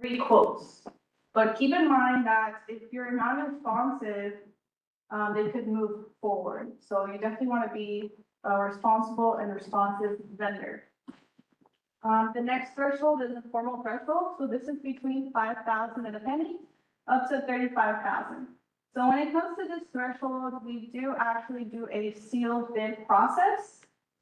3 quotes. But keep in mind that if you're not responsive, they could move forward. So you definitely want to be a responsible and responsive vendor. The next threshold is a formal threshold. So this is between 5,000 and a penny up to 35,000. So when it comes to this threshold, we do actually do a sealed bid process,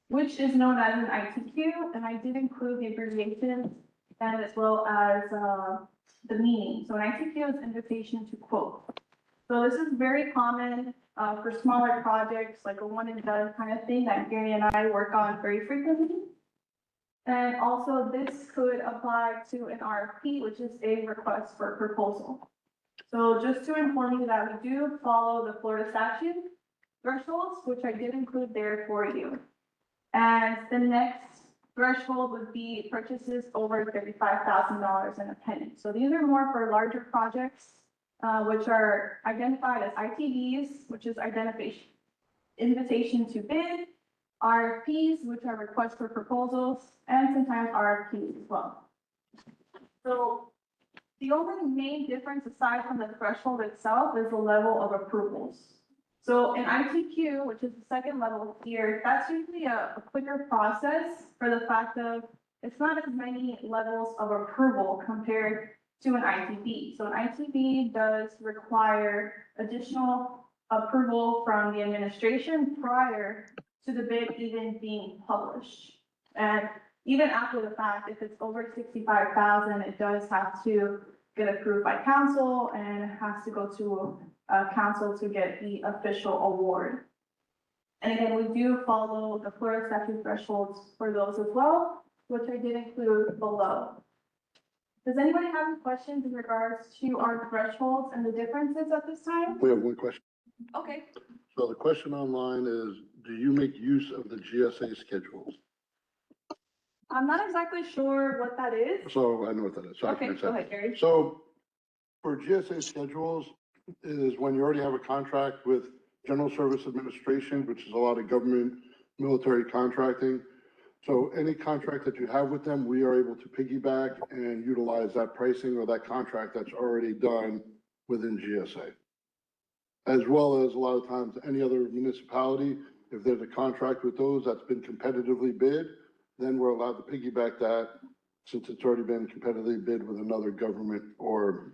which is known as an ITQ, and I did include the abbreviation and as well as the meaning. So an ITQ is invitation to quote. So this is very common for smaller projects, like a one and done kind of thing that Gary and I work on very frequently. And also this could apply to an RFP, which is a request for proposal. So just to inform you that we do follow the Florida statute thresholds, which I did include there for you. And the next threshold would be purchases over $35,000 and a penny. So these are more for larger projects, which are identified as ITBs, which is invitation to bid, RFPs, which are requests for proposals, and sometimes RFPs as well. So the only main difference aside from the threshold itself is the level of approvals. So in ITQ, which is the second level here, that's usually a quicker process for the fact of it's not as many levels of approval compared to an ITB. So an ITB does require additional approval from the administration prior to the bid even being published. And even after the fact, if it's over 65,000, it does have to get approved by council and has to go to council to get the official award. And again, we do follow the Florida statute thresholds for those as well, which I did include below. Does anybody have any questions in regards to our thresholds and the differences at this time? We have one question. Okay. So the question online is, do you make use of the GSA schedules? I'm not exactly sure what that is. So I know what that is. So I can Okay, answer go that. ahead, Gary. So for GSA schedules is when you already have a contract with General Service Administration, which is a lot of government, military contracting. So any contract that you have with them, we are able to piggyback and utilize that pricing or that contract that's already done within GSA. As well as a lot of times, any other municipality, if there's a contract with those that's been competitively bid, then we're allowed to piggyback that since it's already been competitively bid with another government or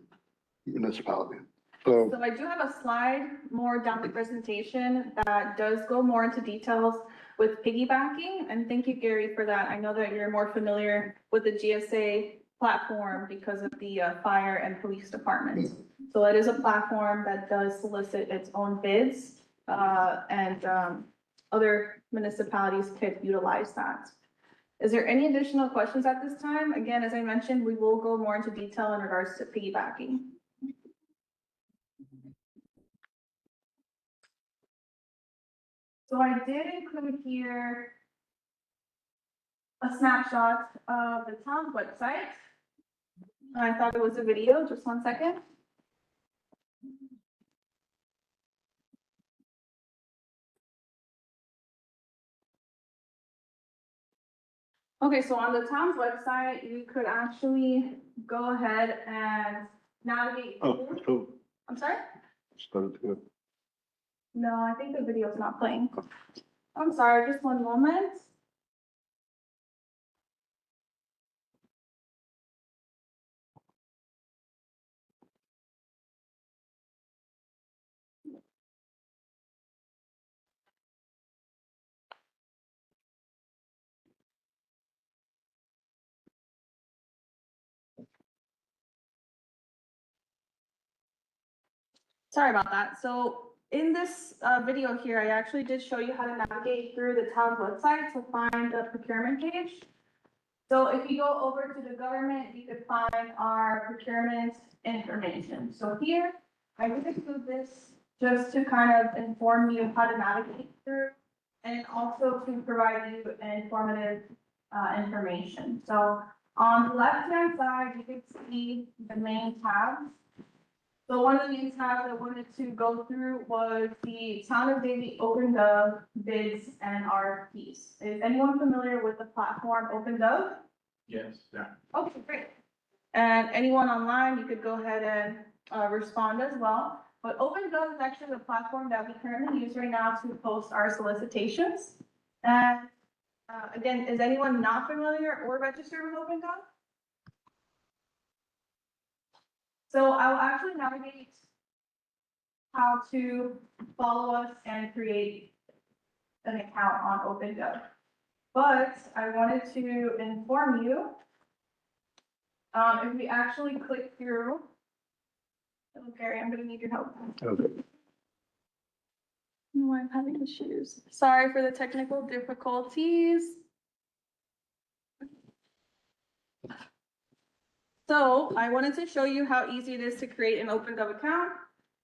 municipality. So I do have a slide more down the presentation that does go more into details with piggybacking. And thank you, Gary, for that. I know that you're more familiar with the GSA platform because of the fire and police departments. So it is a platform that does solicit its own bids and other municipalities could utilize that. Is there any additional questions at this time? Again, as I mentioned, we will go more into detail in regards to piggybacking. So I did include here a snapshot of the town's website. I thought it was a video, just 1 second. Okay, so on the town's website, you could actually go ahead and navigate. oh, so I'm sorry? started to go. No, I think the video's not playing. I'm sorry, just 1 moment. Sorry about that. So in this video here, I actually did show you how to navigate through the town's website to find the procurement page. So if you go over to the government, you could find our procurement information. So here, I would include this just to kind of inform you how to navigate through and also to provide you informative information. So on the left-hand side, you can see the main tabs. So one of the main tabs I wanted to go through was the Town of Davie OpenGov bids and RFPs. Is anyone familiar with the platform OpenGov? Yes, yeah. Okay, great. And anyone online, you could go ahead and respond as well. But OpenGov is actually the platform that we currently use right now to post our solicitations. And again, is anyone not familiar or registered with OpenGov? So I will actually navigate how to follow us and create an account on OpenGov. But I wanted to inform you, if we actually click through, oh, Gary, I'm gonna need your help. Okay. Oh, I'm having issues. Sorry for the technical difficulties. So I wanted to show you how easy it is to create an OpenGov account.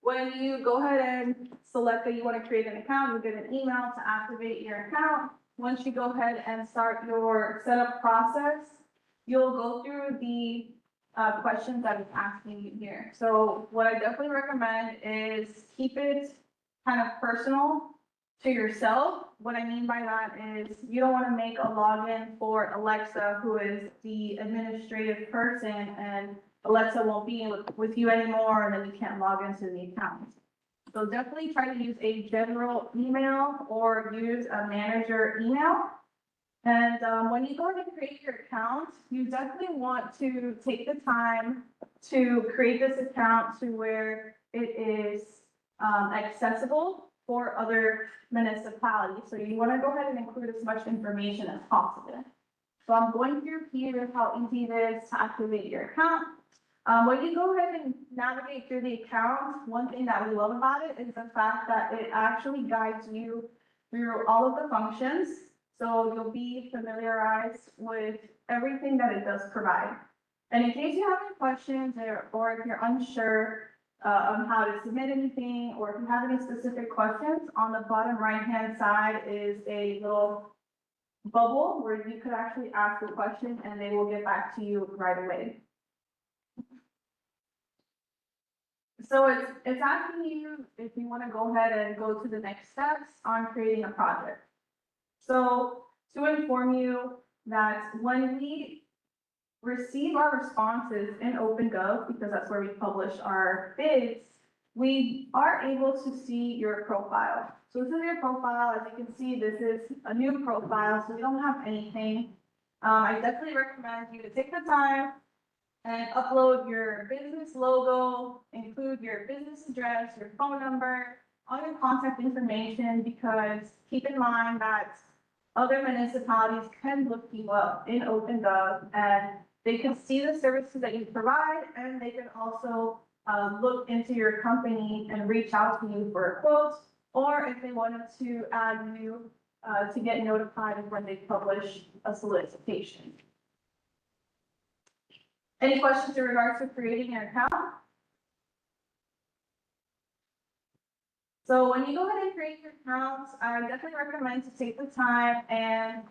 When you go ahead and select that you want to create an account, you get an email to activate your account. Once you go ahead and start your setup process, you'll go through the questions that it's asking you here. So what I definitely recommend is keep it kind of personal to yourself. What I mean by that is you don't want to make a login for Alexa, who is the administrative person, and Alexa won't be with you anymore, and then you can't log into the account. So definitely try to use a general email or use a manager email. And when you go ahead and create your account, you definitely want to take the time to create this account to where it is accessible for other municipalities. So you want to go ahead and include as much information as possible. So I'm going through here how easy it is to activate your account. When you go ahead and navigate through the account, one thing that we love about it is the fact that it actually guides you through all of the functions. So you'll be familiarized with everything that it does provide. And in case you have any questions or if you're unsure on how to submit anything, or if you have any specific questions, on the bottom right-hand side is a little bubble where you could actually ask a question and they will get back to you right away. So it's asking you if you want to go ahead and go to the next steps on creating a project. So to inform you that when we receive our responses in OpenGov, because that's where we publish our bids, we are able to see your profile. So this is your profile. As you can see, this is a new profile, so we don't have anything. I definitely recommend you to take the time and upload your business logo, include your business address, your phone number, all your contact information, because keep in mind that other municipalities can look you up in OpenGov and they can see the services that you provide, and they can also look into your company and reach out to you for a quote, or if they wanted to add you to get notified of when they publish a solicitation. Any questions in regards to creating an account? So when you go ahead and create your account, I definitely recommend to take the time and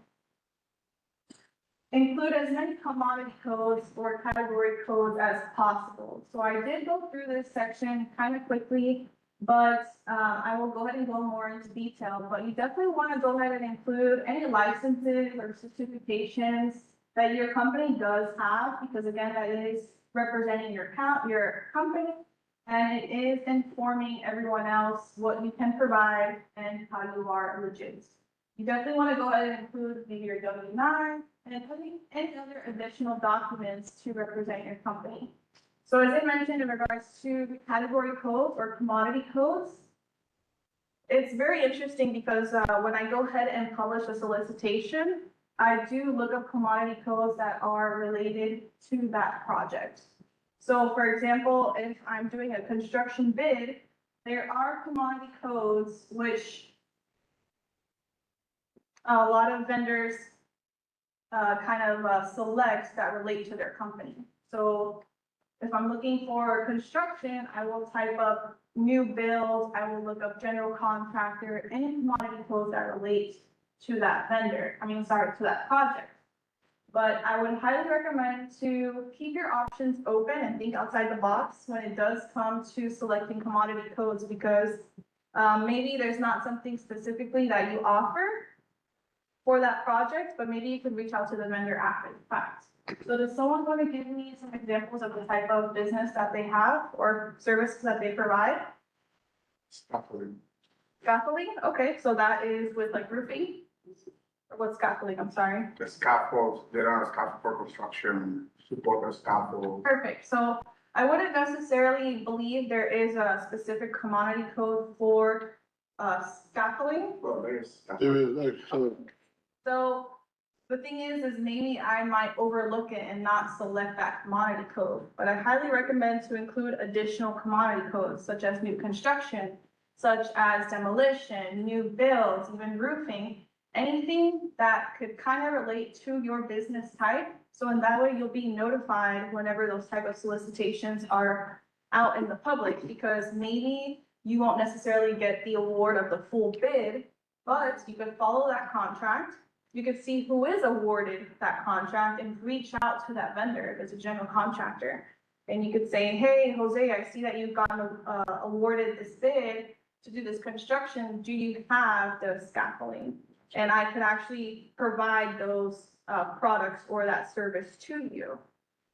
include as many commodity codes or category codes as possible. So I did go through this section kind of quickly, but I will go ahead and go more into detail. But you definitely want to go ahead and include any licenses or certifications that your company does have, because again, that is representing your company, and it is informing everyone else what you can provide and how you are legit. You definitely want to go ahead and include maybe your W-9 and any other additional documents to represent your company. So as I mentioned in regards to category codes or commodity codes, it's very interesting because when I go ahead and publish a solicitation, I do look up commodity codes that are related to that project. So for example, if I'm doing a construction bid, there are commodity codes which a lot of vendors select that relate to their company. So if I'm looking for construction, I will type up new builds, I will look up general contractor, any commodity codes that relate to that to that project. But I would highly recommend to keep your options open and think outside the box when it does come to selecting commodity codes, because maybe there's not something specifically that you offer for that project, but maybe you could reach out to the vendor after the fact. So does someone want to give me some examples of the type of business that they have or services that they provide? Scaffolding. Scaffolding, okay, so that is with like roofing? Or what's scaffolding, I'm sorry? The scaffolds, there are scaffold for construction, support the scaffold. Perfect, so I wouldn't necessarily believe there is a specific commodity code for scaffolding. Well, there's. There is, so, So the thing is maybe I might overlook it and not select that commodity code. But I highly recommend to include additional commodity codes such as new construction, such as demolition, new builds, even roofing, anything that could kind of relate to your business type. So in that way, you'll be notified whenever those type of solicitations are out in the public, because maybe you won't necessarily get the award of the full bid, but you could follow that contract. You could see who is awarded that contract and reach out to that vendor if it's a general contractor. And you could say, hey, Jose, I see that you've gotten awarded this bid to do this construction. Do you have the scaffolding? And I could actually provide those products or that service to you,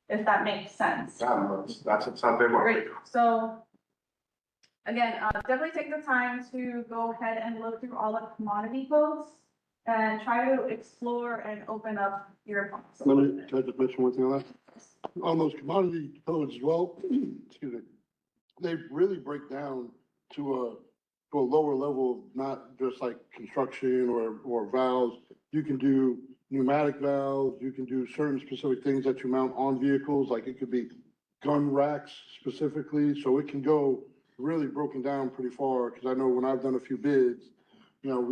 if that makes sense. Yeah, that's something more. Great, so again, definitely take the time to go ahead and look through all the commodity codes and try to explore and open up your. let me, can I just mention one thing on that? On those commodity codes as well, excuse me, they really break down to a lower level of not just like construction or valves. You can do pneumatic valves, you can do certain specific things that you mount on vehicles, like it could be gun racks specifically, so it can go really broken down pretty far, because I know when I've done a few bids, you know,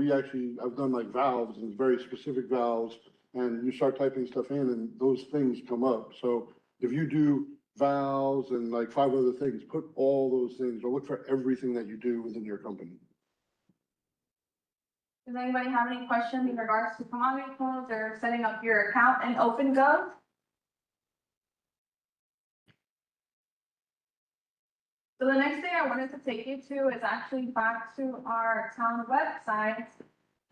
I've done like valves and very specific valves, and you start typing stuff in and those things come up. So if you do valves and like 5 other things, put all those things or look for everything that you do within your company. Does anybody have any questions in regards to commodity codes or setting up your account in OpenGov? So the next thing I wanted to take you to is actually back to our town website.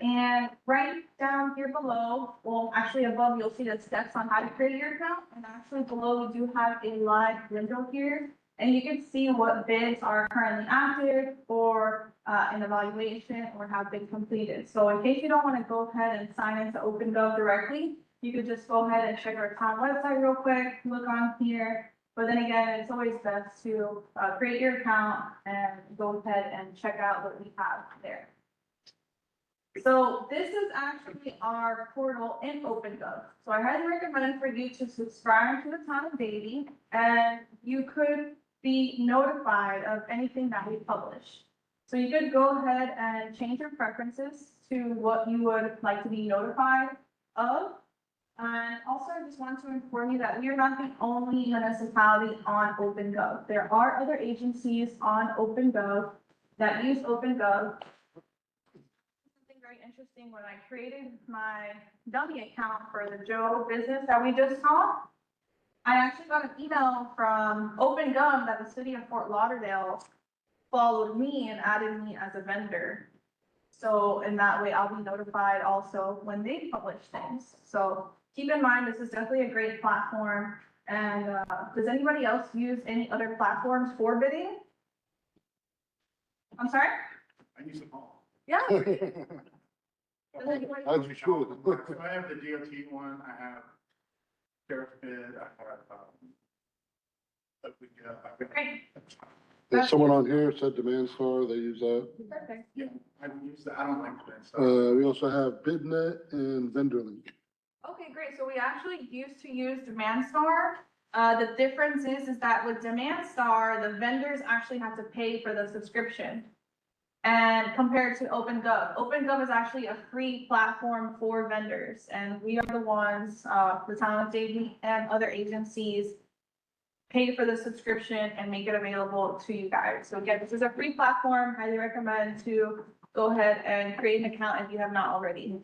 And right down here below, well, actually above, you'll see the steps on how to create your account. And actually below, we do have a live window here. And you can see what bids are currently active or in evaluation or have been completed. So in case you don't want to go ahead and sign into OpenGov directly, you could just go ahead and check our town website real quick, look on here. But then again, it's always best to create your account and go ahead and check out what we have there. So this is actually our portal in OpenGov. So I highly recommend for you to subscribe to the Town of Davie, and you could be notified of anything that we publish. So you could go ahead and change your preferences to what you would like to be notified of. And also, I just want to inform you that we are not the only municipality on OpenGov. There are other agencies on OpenGov that use OpenGov. Something very interesting, when I created my dummy account for the Joe business that we just saw, I actually got an email from OpenGov that the city of Fort Lauderdale followed me and added me as a vendor. So in that way, I'll be notified also when they publish things. So keep in mind, this is definitely a great platform. And does anybody else use any other platforms for bidding? I'm sorry? I use them all. Yeah. As you should. So I have the DOT one, I have sheriff bid, I have, Great. There's someone on here said Demand Star, they use that. Perfect. yeah, I use that, I don't like that stuff. We also have BidNet and VendorLink. Okay, great. So we actually used to use DemandStar. The difference is that with DemandStar, the vendors actually have to pay for the subscription. And compared to OpenGov, OpenGov is actually a free platform for vendors. And we are the ones, the Town of Davie and other agencies pay for the subscription and make it available to you guys. So again, this is a free platform. Highly recommend to go ahead and create an account if you have not already.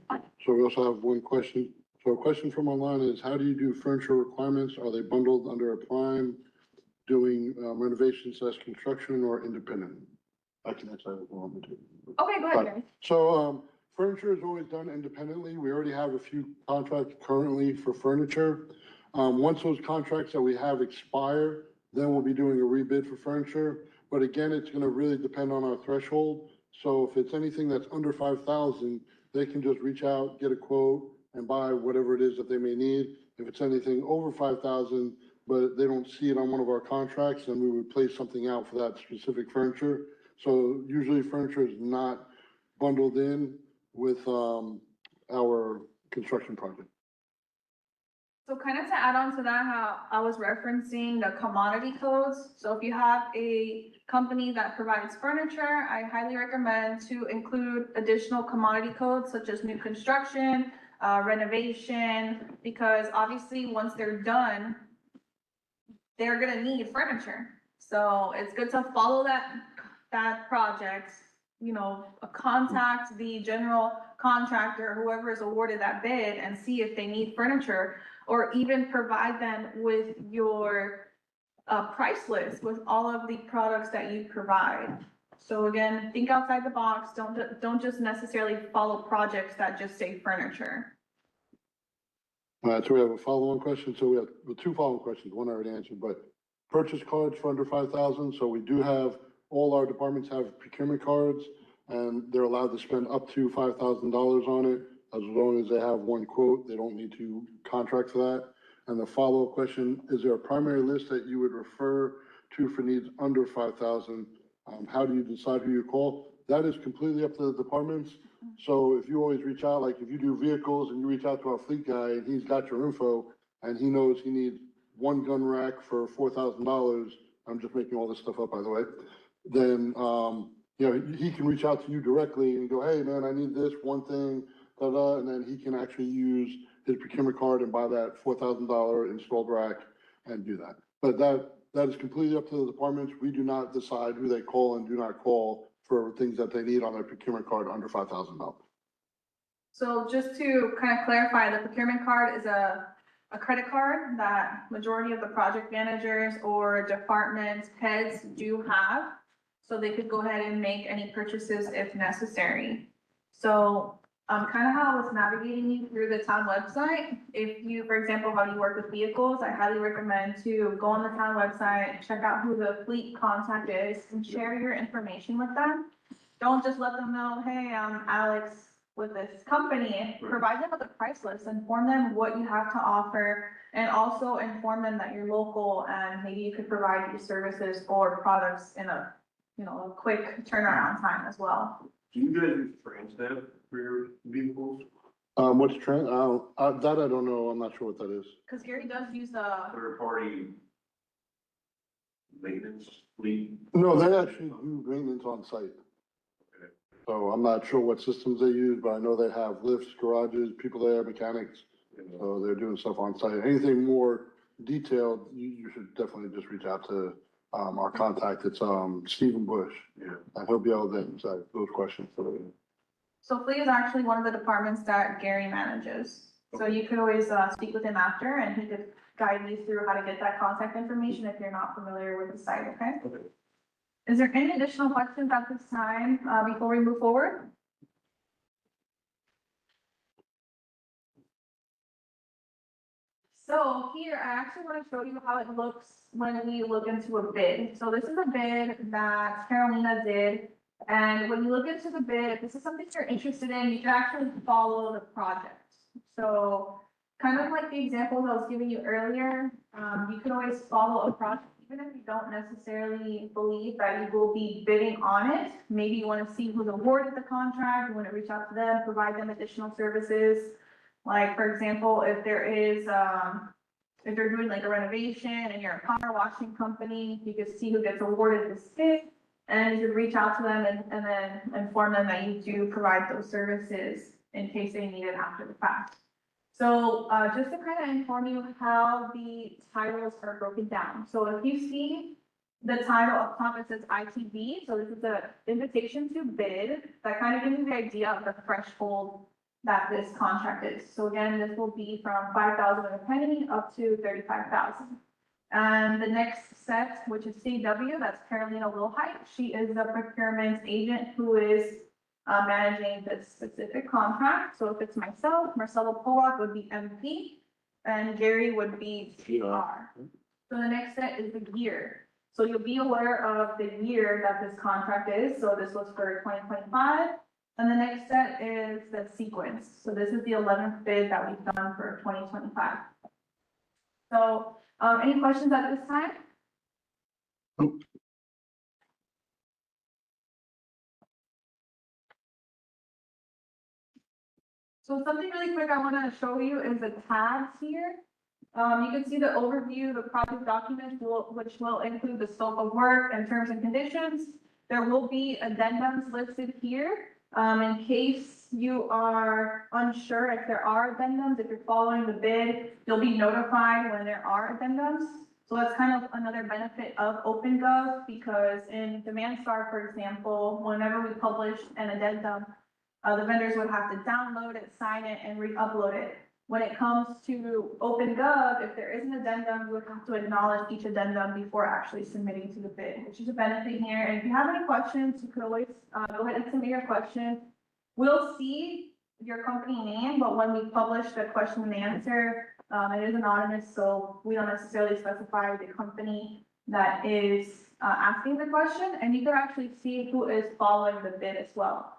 So we also have one question. So a question from online is, how do you do furniture requirements? Are they bundled under a prime, doing renovations / construction, or independent? I can answer that if you want me to. Okay, go ahead, guys. So, furniture is always done independently. We already have a few contracts currently for furniture. Once those contracts that we have expire, then we'll be doing a rebid for furniture. But again, it's gonna really depend on our threshold. So if it's anything that's under 5,000, they can just reach out, get a quote, and buy whatever it is that they may need. If it's anything over 5,000, but they don't see it on one of our contracts, then we would place something out for that specific furniture. So usually furniture is not bundled in with, our construction project. So kind of to add on to that, how I was referencing the commodity codes. So if you have a company that provides furniture, I highly recommend to include additional commodity codes such as new construction, renovation, because obviously once they're done, they're gonna need furniture. So it's good to follow that project, you know, contact the general contractor, whoever is awarded that bid, and see if they need furniture, or even provide them with your price list with all of the products that you provide. So again, think outside the box. Don't just necessarily follow projects that just say furniture. All right, so we have a follow-on question. So we have two follow-on questions. One I already answered, but purchase cards for under 5,000. So we do have, all our departments have procurement cards, and they're allowed to spend up to $5,000 on it. As long as they have one quote, they don't need to contract for that. And the follow-up question, is there a primary list that you would refer to for needs under 5,000? How do you decide who you call? That is completely up to the departments. So if you always reach out, like if you do vehicles and you reach out to our fleet guy and he's got your info and he knows he needs one gun rack for $4,000, I'm just making all this stuff up, by the way, then, you know, he can reach out to you directly and go, hey, man, I need this one thing, da-da, and then he can actually use his procurement card and buy that $4,000 installed rack and do that. But that is completely up to the departments. We do not decide who they call and do not call for things that they need on their procurement card under $5,000. So just to kind of clarify, the procurement card is a credit card that majority of the project managers or department heads do have. So they could go ahead and make any purchases if necessary. So kind of how I was navigating you through the town website. If you, for example, how you work with vehicles, I highly recommend to go on the town website, check out who the fleet contact is, and share your information with them. Don't just let them know, hey, I'm Alex with this company. Provide them with a price list, inform them what you have to offer, and also inform them that you're local and maybe you could provide your services or products in a, you know, a quick turnaround time as well. Do you guys use Transdev for your vehicles? What's trend? That I don't know. I'm not sure what that is. Because Gary does use the, Third party maintenance fleet? No, they actually do maintenance on site. Okay. So I'm not sure what systems they use, but I know they have lifts, garages, people there, mechanics. So they're doing stuff on site. Anything more detailed, you should definitely just reach out to our contact. It's Stephen Bush. Yeah. And he'll be able to answer those questions for you. so fleet is actually one of the departments that Gary manages. So you could always speak with him after and he could guide you through how to get that contact information if you're not familiar with the site, okay? Okay. Is there any additional questions at this time before we move forward? So here, I actually want to show you how it looks when we look into a bid. So this is a bid that Carolina did. And when you look into the bid, if this is something you're interested in, you can actually follow the project. So kind of like the examples I was giving you earlier, you can always follow a project, even if you don't necessarily believe that you will be bidding on it. Maybe you want to see who's awarded the contract, you want to reach out to them, provide them additional services. Like, for example, if there is, if they're doing like a renovation and you're a power washing company, you can see who gets awarded this bid. And you could reach out to them and then inform them that you do provide those services in case they need it after the fact. So just to kind of inform you how the titles are broken down. So if you see the title up top, it says ITB. So this is the invitation to bid. That kind of gives you the idea of the threshold that this contract is. So again, this will be from 5,000 and a penny up to 35,000. And the next set, which is CW, that's Carolina Wilhite. She is the procurement agent who is managing this specific contract. So if it's myself, Marcelo Polak would be MP. and Gary would be CR. So the next set is the year. So you'll be aware of the year that this contract is. So this was for 2025. And the next set is the sequence. So this is the 11th bid that we've done for 2025. So, any questions at this time? So something really quick I want to show you is the tabs here. You can see the overview, the project documents, which will include the scope of work and terms and conditions. There will be addendums listed here. In case you are unsure if there are addendums, if you're following the bid, you'll be notified when there are addendums. So that's kind of another benefit of OpenGov, because in DemandStar, for example, whenever we publish an addendum, the vendors would have to download it, sign it, and re-upload it. When it comes to OpenGov, if there is an addendum, you would have to acknowledge each addendum before actually submitting to the bid, which is a benefit here. And if you have any questions, you could always go ahead and submit your question. We'll see your company name, but when we publish the question and answer, it is anonymous, so we don't necessarily specify the company that is asking the question, and you can actually see who is following the bid as well.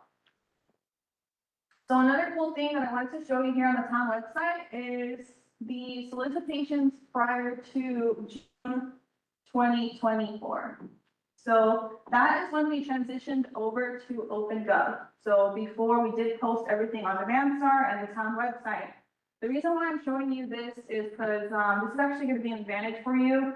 So another cool thing that I wanted to show you here on the town website is the solicitations prior to June 2024. So that is when we transitioned over to OpenGov. So before we did post everything on DemandStar and the town website. The reason why I'm showing you this is because this is actually going to be an advantage for you,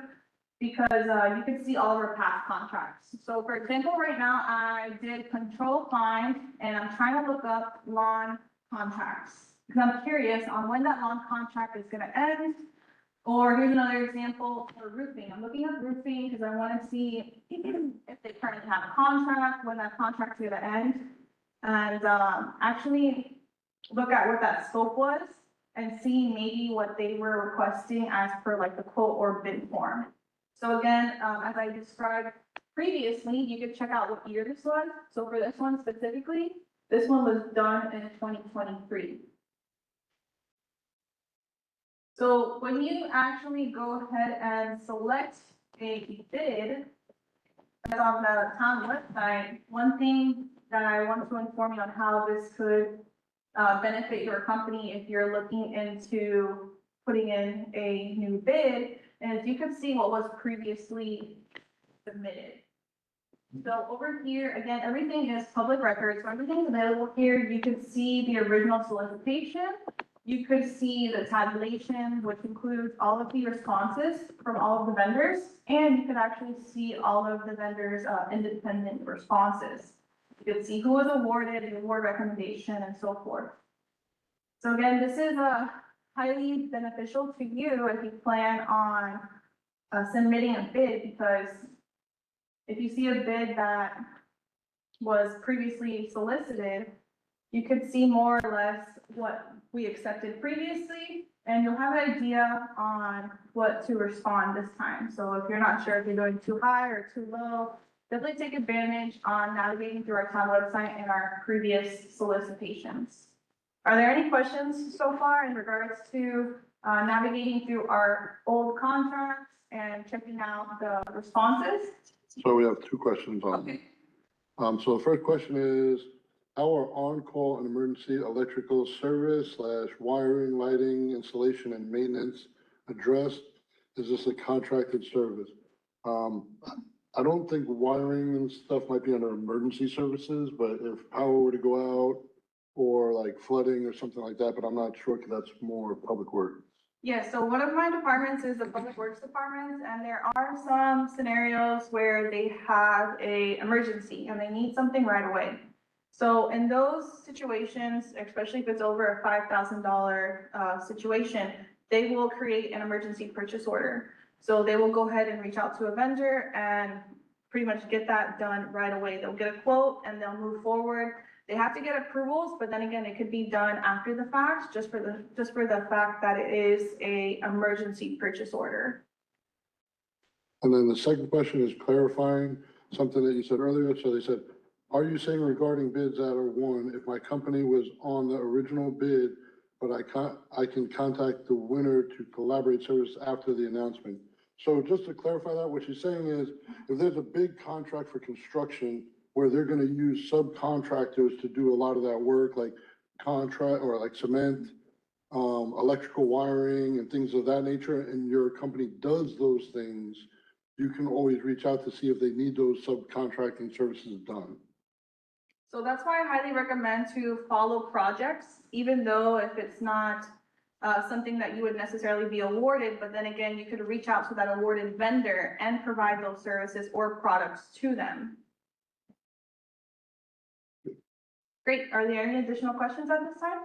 because you can see all of our past contracts. So for example, right now I did control find and I'm trying to look up lawn contracts because I'm curious on when that lawn contract is going to end. Or here's another example for roofing. I'm looking up roofing because I want to see if they currently have a contract, when that contract's going to end, and actually look at what that scope was and see maybe what they were requesting as per like the quote or bid form. So again, as I described previously, you could check out what year this was. So for this one specifically, this one was done in 2023. So when you actually go ahead and select a bid that's on the town website, one thing that I want to inform you on how this could benefit your company if you're looking into putting in a new bid, and you can see what was previously submitted. So over here, again, everything is public record, so everything's available here. You can see the original solicitation. You could see the tabulation, which includes all of the responses from all of the vendors, and you could actually see all of the vendors' independent responses. You could see who was awarded, the award recommendation, and so forth. So again, this is highly beneficial to you if you plan on submitting a bid, because if you see a bid that was previously solicited, you could see more or less what we accepted previously, and you'll have an idea on what to respond this time. So if you're not sure if you're going too high or too low, definitely take advantage on navigating through our town website and our previous solicitations. Are there any questions so far in regards to navigating through our old contracts and checking out the responses? So we have two questions on Okay. it. So the first question is, how are on-call and emergency electrical service / wiring, lighting, installation, and maintenance addressed? Is this a contracted service? I don't think wiring and stuff might be under emergency services, but if power were to go out or like flooding or something like that, but I'm not sure because that's more public works. Yeah, so one of my departments is the Public Works Department, and there are some scenarios where they have a emergency and they need something right away. So in those situations, especially if it's over a $5,000 situation, they will create an emergency purchase order. So they will go ahead and reach out to a vendor and pretty much get that done right away. They'll get a quote and they'll move forward. They have to get approvals, but then again, it could be done after the fact, just for the fact that it is a emergency purchase order. And then the second question is clarifying something that you said earlier. So they said, are you saying regarding bids that are won, if my company was on the original bid, but I can contact the winner to collaborate service after the announcement. So just to clarify that, what she's saying is, if there's a big contract for construction where they're gonna use subcontractors to do a lot of that work, like contract, or like cement, electrical wiring and things of that nature, and your company does those things, you can always reach out to see if they need those subcontracting services done. So that's why I highly recommend to follow projects, even though if it's not something that you would necessarily be awarded, but then again, you could reach out to that awarded vendor and provide those services or products to them. Great. Are there any additional questions at this time?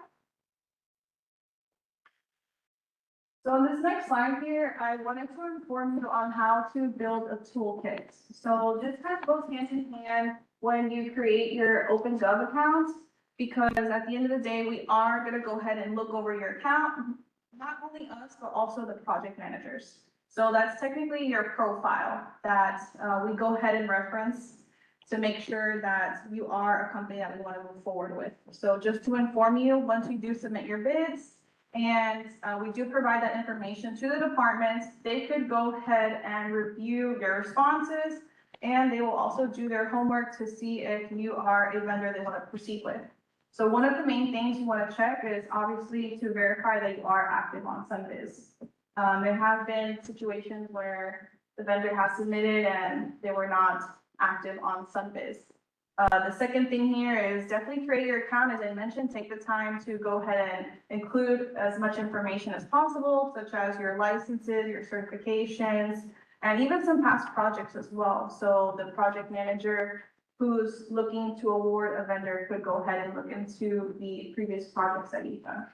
So on this next slide here, I wanted to inform you on how to build a toolkit. So this kind of goes hand in hand when you create your OpenGov account, because at the end of the day, we are going to go ahead and look over your account, not only us, but also the project managers. So that's technically your profile that we go ahead and reference to make sure that you are a company that we want to move forward with. So just to inform you, once you do submit your bids, and we do provide that information to the departments, they could go ahead and review your responses, and they will also do their homework to see if you are a vendor they want to proceed with. So one of the main things you want to check is obviously to verify that you are active on Sunbiz. There have been situations where the vendor has submitted and they were not active on Sunbiz. The second thing here is definitely create your account. As I mentioned, take the time to go ahead and include as much information as possible, such as your licenses, your certifications, and even some past projects as well. So the project manager who's looking to award a vendor could go ahead and look into the previous projects that you've done.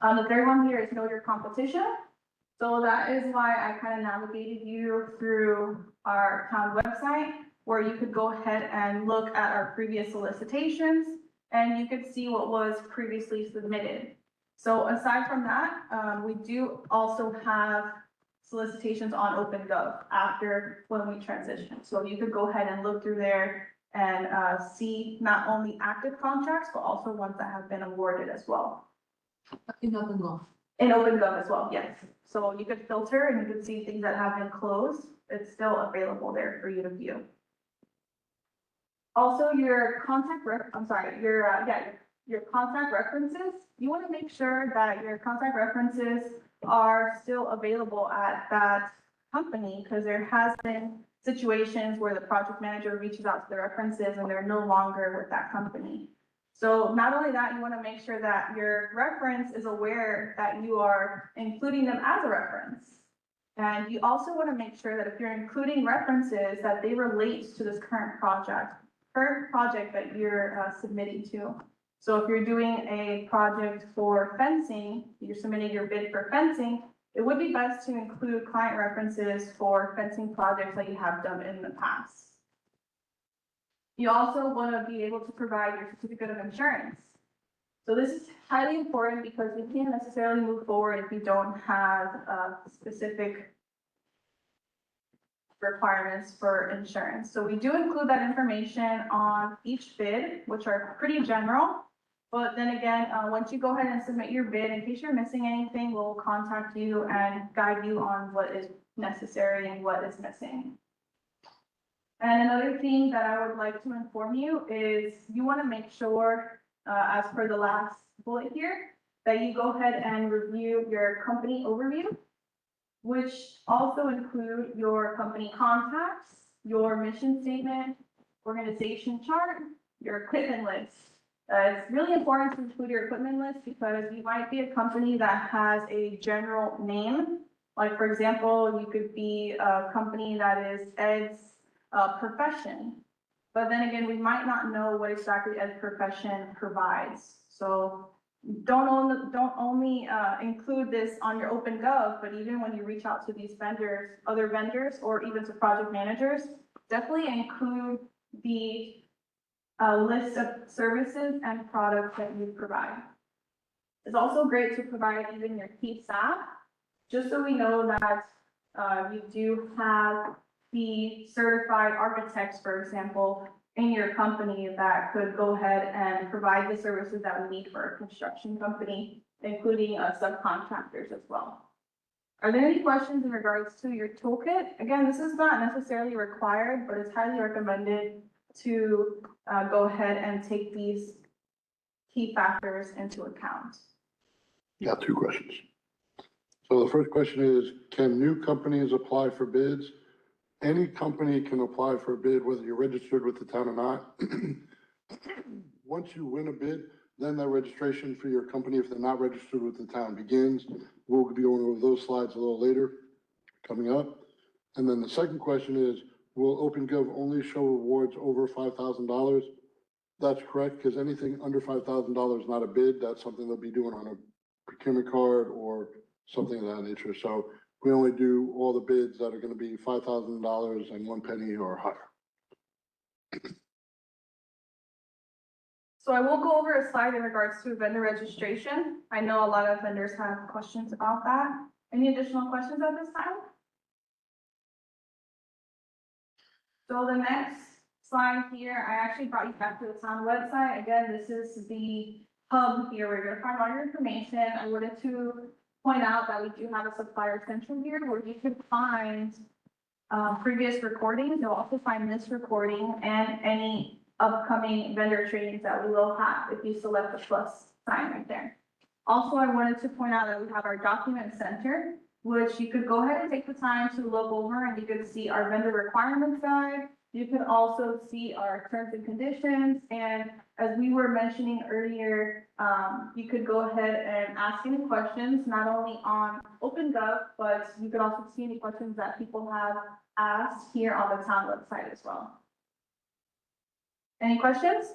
The third one here is know your competition. So that is why I kind of navigated you through our town website, where you could go ahead and look at our previous solicitations and you could see what was previously submitted. So aside from that, we do also have solicitations on OpenGov after when we transition. So you could go ahead and look through there and see not only active contracts, but also ones that have been awarded as well. In OpenGov. In OpenGov as well, yes. So you could filter and you could see things that have been closed. It's still available there for you to view. Also, your contact your contact references, you want to make sure that your contact references are still available at that company, because there has been situations where the project manager reaches out to the references and they're no longer with that company. So not only that, you want to make sure that your reference is aware that you are including them as a reference. And you also want to make sure that if you're including references, that they relate to this current project that you're submitting to. So if you're doing a project for fencing, you're submitting your bid for fencing, it would be best to include client references for fencing projects that you have done in the past. You also want to be able to provide your certificate of insurance. So this is highly important because we can't necessarily move forward if you don't have specific requirements for insurance. So we do include that information on each bid, which are pretty general. But then again, once you go ahead and submit your bid, in case you're missing anything, we'll contact you and guide you on what is necessary and what is missing. And another thing that I would like to inform you is you want to make sure, as per the last bullet here, that you go ahead and review your company overview, which also include your company contacts, your mission statement, organization chart, your equipment list. It's really important to include your equipment list because you might be a company that has a general name. Like for example, you could be a company that is Ed's profession. But then again, we might not know what exactly Ed's profession provides. So don't only include this on your OpenGov, but even when you reach out to these vendors, other vendors, or even to project managers, definitely include the list of services and products that you provide. It's also great to provide even your key staff, just so we know that you do have the certified architects, for example, in your company that could go ahead and provide the services that we need for a construction company including subcontractors as well. Are there any questions in regards to your toolkit? Again, this is not necessarily required, but it's highly recommended to go ahead and take these key factors into account. Got two questions. So the first question is, can new companies apply for bids? Any company can apply for a bid, whether you're registered with the town or not. Once you win a bid, then that registration for your company, if they're not registered with the town, begins. We'll be going over those slides a little later, coming up. And then the second question is, will OpenGov only show awards over $5,000? That's correct, because anything under $5,000 is not a bid. That's something they'll be doing on a procurement card or something of that nature. So we only do all the bids that are gonna be $5,000 and 1 penny or higher. So I will go over a slide in regards to vendor registration. I know a lot of vendors have questions about that. Any additional questions at this time? So the next slide here, I actually brought you back to the town website. Again, this is the hub here where you're gonna find all your information. I wanted to point out that we do have a supplier central here where you can find previous recordings. You'll also find this recording and any upcoming vendor trainings that we will have if you select the plus sign right there. Also, I wanted to point out that we have our document center, which you could go ahead and take the time to look over, and you can see our vendor requirements guide. You can also see our terms and conditions, and as we were mentioning earlier, you could go ahead and ask any questions, not only on OpenGov, but you could also see any questions that people have asked here on the town website as well. Any questions?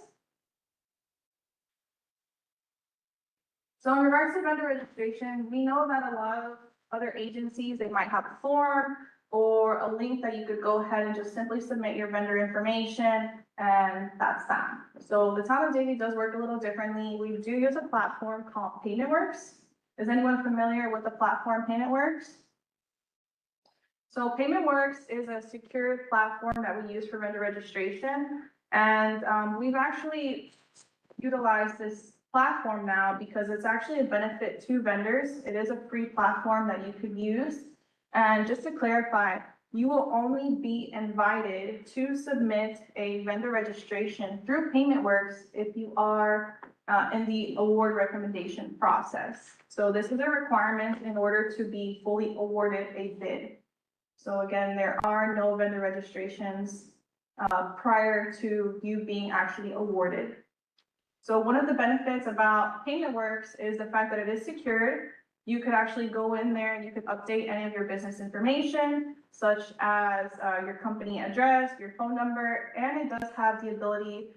So in regards to vendor registration, we know that a lot of other agencies, they might have a form or a link that you could go ahead and just simply submit your vendor information, and that's that. So the Town of Davie does work a little differently. We do use a platform called PaymentWorks. Is anyone familiar with the platform PaymentWorks? So PaymentWorks is a secure platform that we use for vendor registration. And we've actually utilized this platform now because it's actually a benefit to vendors. It is a free platform that you could use. And just to clarify, you will only be invited to submit a vendor registration through PaymentWorks if you are in the award recommendation process. So this is a requirement in order to be fully awarded a bid. So again, there are no vendor registrations prior to you being actually awarded. So one of the benefits about PaymentWorks is the fact that it is secured. You could actually go in there and you could update any of your business information, such as your company address, your phone number, and it does have the ability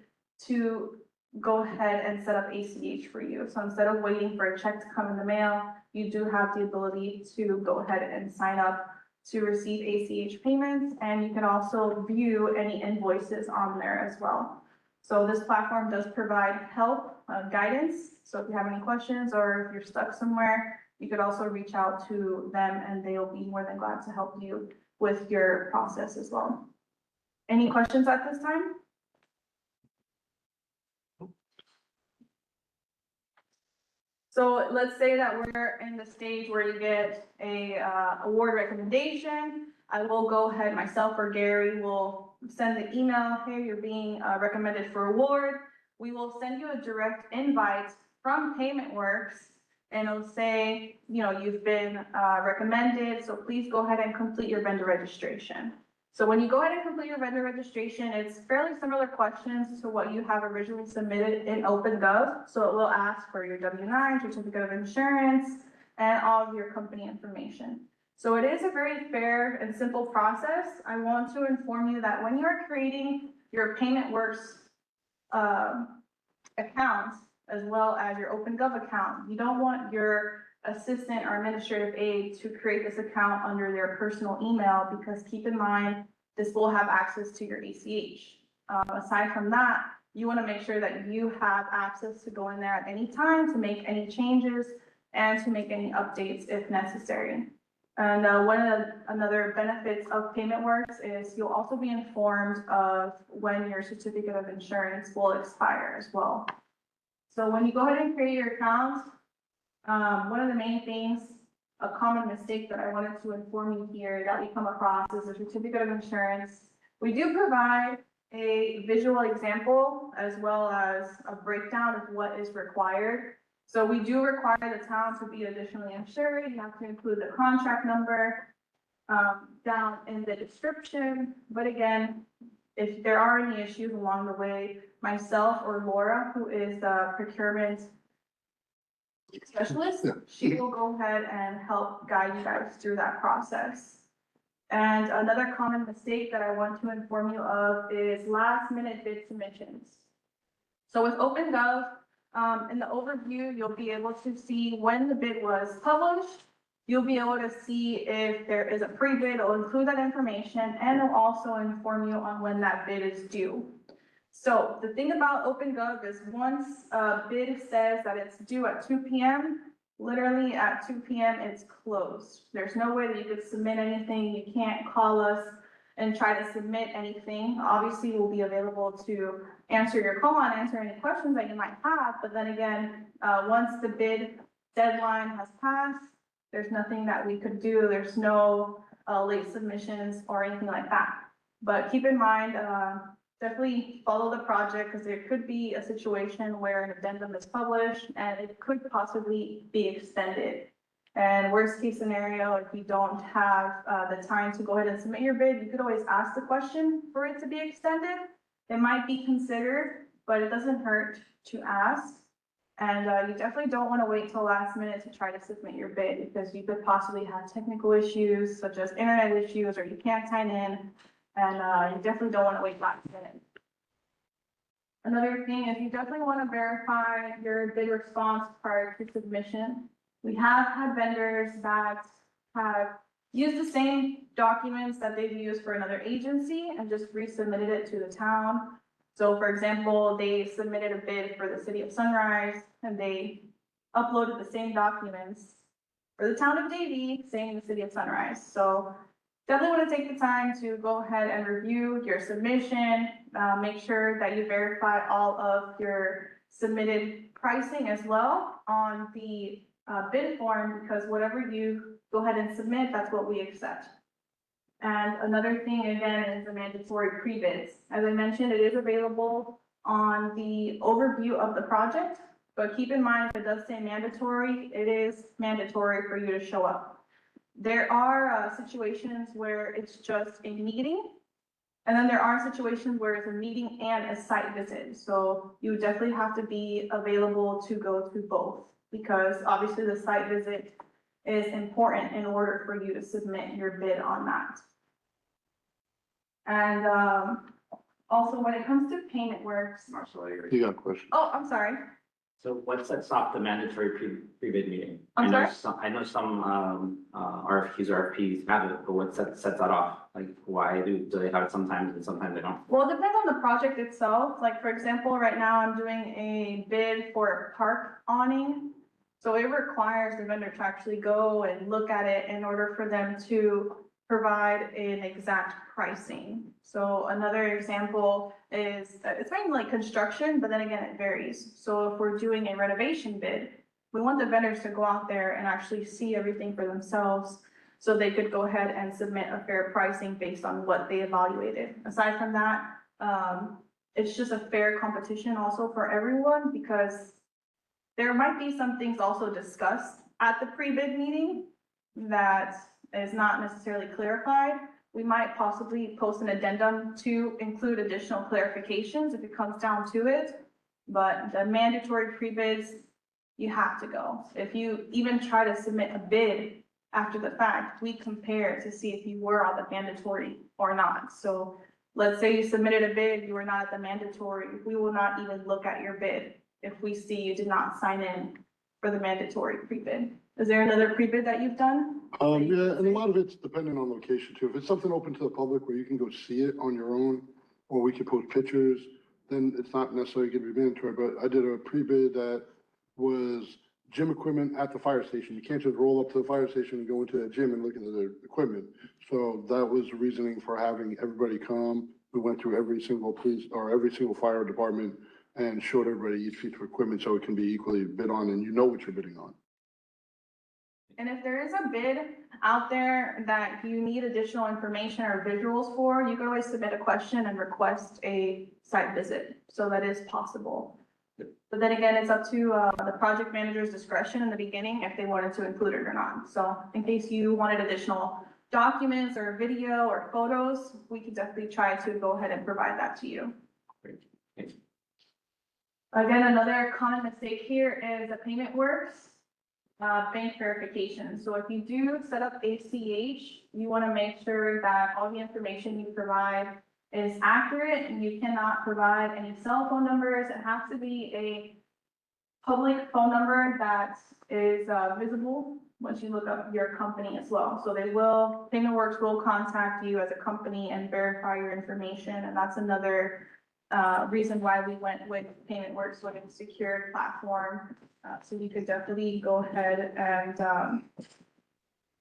to go ahead and set up ACH for you. So instead of waiting for a check to come in the mail, you do have the ability to go ahead and sign up to receive ACH payments, and you can also view any invoices on there as well. So this platform does provide help, guidance. So if you have any questions or if you're stuck somewhere, you could also reach out to them and they'll be more than glad to help you with your process as well. Any questions at this time? So let's say that we're in the stage where you get a award recommendation. I will go ahead, myself or Gary will send the email, hey, you're being recommended for award. We will send you a direct invite from PaymentWorks, and it'll say, you know, you've been recommended, so please go ahead and complete your vendor registration. So when you go ahead and complete your vendor registration, it's fairly similar questions to what you have originally submitted in OpenGov. So it will ask for your W-9, certificate of insurance, and all of your company information. So it is a very fair and simple process. I want to inform you that when you're creating your PaymentWorks account, as well as your OpenGov account, you don't want your assistant or administrative aide to create this account under their personal email, because keep in mind, this will have access to your ACH. Aside from that, you want to make sure that you have access to go in there at any time to make any changes and to make any updates if necessary. And another benefits of PaymentWorks is you'll also be informed of when your certificate of insurance will expire as well. So when you go ahead and create your account, One of the main things, a common mistake that I wanted to inform you here that we come across is a certificate of insurance. We do provide a visual example as well as a breakdown of what is required. So we do require the town to be additionally insured. You have to include the contract number down in the description. But again, if there are any issues along the way, myself or Laura, who is the procurement specialist, Yeah. she will go ahead and help guide you guys through that process. And another common mistake that I want to inform you of is last minute bid submissions. So with OpenGov, in the overview, you'll be able to see when the bid was published. You'll be able to see if there is a pre-bid. It'll include that information, and it'll also inform you on when that bid is due. So the thing about OpenGov is once a bid says that it's due at 2 p.m., literally at 2 p.m. it's closed. There's no way that you could submit anything. You can't call us and try to submit anything. Obviously, we'll be available to answer your call and answer any questions that you might have. But then again, once the bid deadline has passed, there's nothing that we could do. There's no late submissions or anything like that. But keep in mind, definitely follow the project because there could be a situation where an addendum is published and it could possibly be extended. And worst case scenario, if you don't have the time to go ahead and submit your bid, you could always ask the question for it to be extended. It might be considered, but it doesn't hurt to ask. And you definitely don't want to wait till last minute to try to submit your bid because you could possibly have technical issues such as internet issues or you can't sign in. And you definitely don't want to wait last minute. Another thing is you definitely want to verify your bid response prior to submission. We have had vendors that have used the same documents that they've used for another agency and just resubmitted it to the town. So for example, they submitted a bid for the city of Sunrise and they uploaded the same documents for the town of Davie, saying the city of Sunrise. So definitely want to take the time to go ahead and review your submission, make sure that you verify all of your submitted pricing as well on the bid form, because whatever you go ahead and submit, that's what we accept. And another thing again is the mandatory pre-bids. As I mentioned, it is available on the overview of the project, but keep in mind if it does say mandatory, it is mandatory for you to show up. There are situations where it's just a meeting, and then there are situations where it's a meeting and a site visit. So you definitely have to be available to go to both, because obviously the site visit is important in order for you to submit your bid on that. And also when it comes to payment works. Marcel, You got a question? Oh, I'm sorry. So what sets off the mandatory pre-bid meeting? I'm sorry? I know some RFQs, RFPs have it, but what sets that off? Like, why do they have it sometimes and sometimes they don't? Well, it depends on the project itself. Like, for example, right now I'm doing a bid for a park awning. So it requires the vendor to actually go and look at it in order for them to provide an exact pricing. So another example is, it's mainly like construction, but then again, it varies. So if we're doing a renovation bid, we want the vendors to go out there and actually see everything for themselves so they could go ahead and submit a fair pricing based on what they evaluated. Aside from that, it's just a fair competition also for everyone, because there might be some things also discussed at the pre-bid meeting that is not necessarily clarified. We might possibly post an addendum to include additional clarifications if it comes down to it. But the mandatory pre-bids, you have to go. If you even try to submit a bid after the fact, we compare to see if you were on the mandatory or not. So let's say you submitted a bid, you were not at the mandatory, we will not even look at your bid if we see you did not sign in for the mandatory pre-bid. Is there another pre-bid that you've done? Yeah, and a lot of it's dependent on location too. If it's something open to the public where you can go see it on your own, or we can post pictures, then it's not necessarily gonna be mandatory. But I did a pre-bid that was gym equipment at the fire station. You can't just roll up to the fire station and go into the gym and look at the equipment. So that was the reasoning for having everybody come. We went through every single police or every single fire department and showed everybody each piece of equipment so it can be equally bid on and you know what you're bidding on. And if there is a bid out there that you need additional information or visuals for, you can always submit a question and request a site visit. So that is possible. But then again, it's up to the project manager's discretion in the beginning if they wanted to include it or not. So in case you wanted additional documents or video or photos, we could definitely try to go ahead and provide that to you. Again, another common mistake here is the payment works, bank verification. So if you do set up ACH, you want to make sure that all the information you provide is accurate, and you cannot provide any cell phone numbers. It has to be a public phone number that is visible once you look up your company as well. So PaymentWorks will contact you as a company and verify your information, and that's another reason why we went with PaymentWorks, with a secure platform. So you could definitely go ahead and